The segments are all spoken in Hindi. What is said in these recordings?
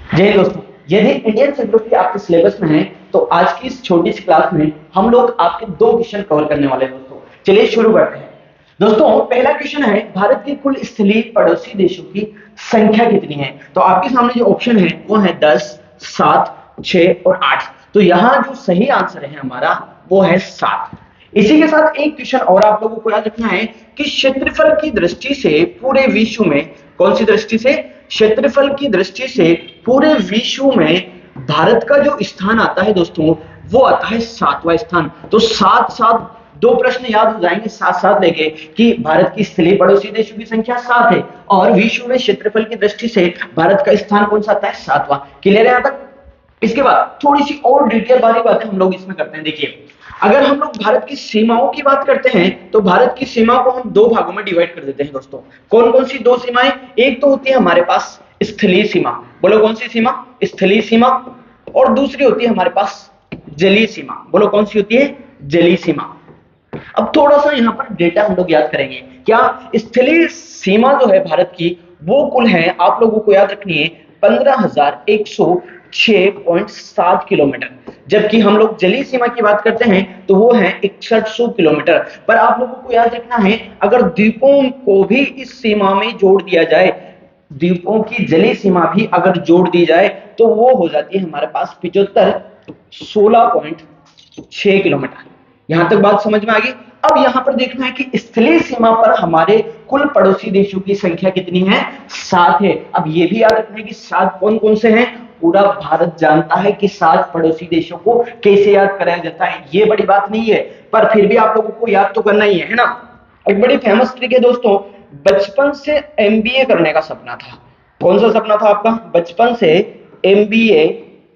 जय हिंद दोस्तों, यदि इंडियन ज्योग्राफी आपके सिलेबस में है तो आज की इस छोटी सी क्लास में हम लोग आपके दो क्वेश्चन कवर करने वाले हैं दोस्तों। चलिए शुरू करते हैं। दोस्तों पहला क्वेश्चन है, भारत के कुल स्थलीय पड़ोसी देशों की संख्या कितनी है। तो आपके सामने जो ऑप्शन है वो है 10, 7, 6 और 8। तो यहाँ जो सही आंसर है हमारा वो है 7। इसी के साथ एक क्वेश्चन और आप लोगों को याद रखना है कि क्षेत्रफल की दृष्टि से पूरे विश्व में, कौन सी दृष्टि से, क्षेत्रफल की दृष्टि से पूरे विश्व में भारत का जो स्थान आता है दोस्तों वो आता है 7वां स्थान। तो 7 दो प्रश्न याद हो जाएंगे साथ साथ लेके कि भारत की स्थलीय पड़ोसी देशों की संख्या 7 है और विश्व में क्षेत्रफल की दृष्टि से भारत का स्थान कौन सा आता है, 7वां। क्लियर है यहां तक। इसके बाद थोड़ी सी और डिटेल वाली बातें हम लोग इसमें करते हैं। देखिए, अगर हम लोग भारत की सीमाओं की बात करते हैं तो भारत की सीमा को हम दो भागों में डिवाइड कर देते हैं दोस्तों। कौन कौन सी दो सीमाएं? एक तो होती है हमारे पास स्थलीय सीमा, बोलो कौन सी सीमा, स्थलीय सीमा। और दूसरी होती है हमारे पास जलीय सीमा, बोलो कौन सी होती है, जलीय सीमा। अब थोड़ा सा यहाँ पर डेटा हम लोग याद करेंगे। क्या स्थलीय सीमा जो है भारत की वो कुल है, आप लोगों को याद रखनी है, 15,106.7 किलोमीटर। जबकि हम लोग जलीय सीमा की बात करते हैं तो वो है 6100 किलोमीटर। पर आप लोगों को याद रखना है, अगर द्वीपों को भी इस सीमा में जोड़ दिया जाए, द्वीपों की जलीय सीमा भी अगर जोड़ दी जाए तो वो हो जाती है हमारे पास 16.6 किलोमीटर। यहां तक बात समझ में आ गई। अब यहां पर देखना है कि स्थलीय सीमा पर हमारे कुल पड़ोसी देशों की संख्या कितनी है, 7 है। अब ये भी याद रखना है कि 7 कौन कौन से हैं। पूरा भारत जानता है कि 7 पड़ोसी देशों को कैसे याद कराया जाता है, ये बड़ी बात नहीं है, पर फिर भी आप लोगों को याद तो करना ही है ना। एक बड़ी फेमस ट्रिक है दोस्तों, बचपन से एमबीए करने का सपना था। कौन सा सपना था आपका? बचपन से एमबीए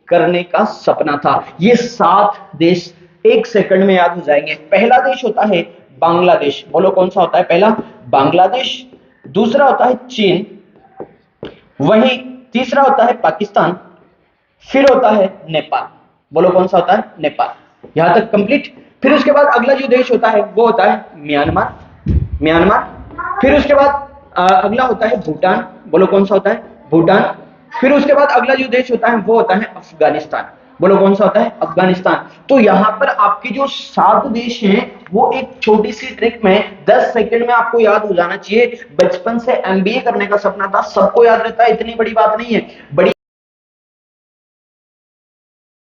करने का सपना था। ये 7 देश एक सेकंड में याद हो जाएंगे। पहला देश होता है बांग्लादेश, बोलो कौन सा होता है पहला? बांग्लादेश। दूसरा होता है चीन, वहीं तीसरा होता है पाकिस्तान, फिर होता है नेपाल। बोलो कौन सा होता है? नेपाल। यहां तक कंप्लीट। फिर उसके बाद अगला जो देश होता है वो होता है म्यांमार, म्यांमार। फिर उसके बाद अगला होता है भूटान, बोलो कौन सा होता है? भूटान। फिर उसके बाद अगला जो देश होता है वो होता है अफगानिस्तान, बोलो कौन सा होता है? अफगानिस्तान। तो यहां पर आपके जो 7 देश हैं वो एक छोटी सी ट्रिक में 10 सेकंड में आपको याद हो जाना चाहिए। बचपन से एमबीए करने का सपना था, सबको याद रहता है, इतनी बड़ी बात नहीं है। बड़ी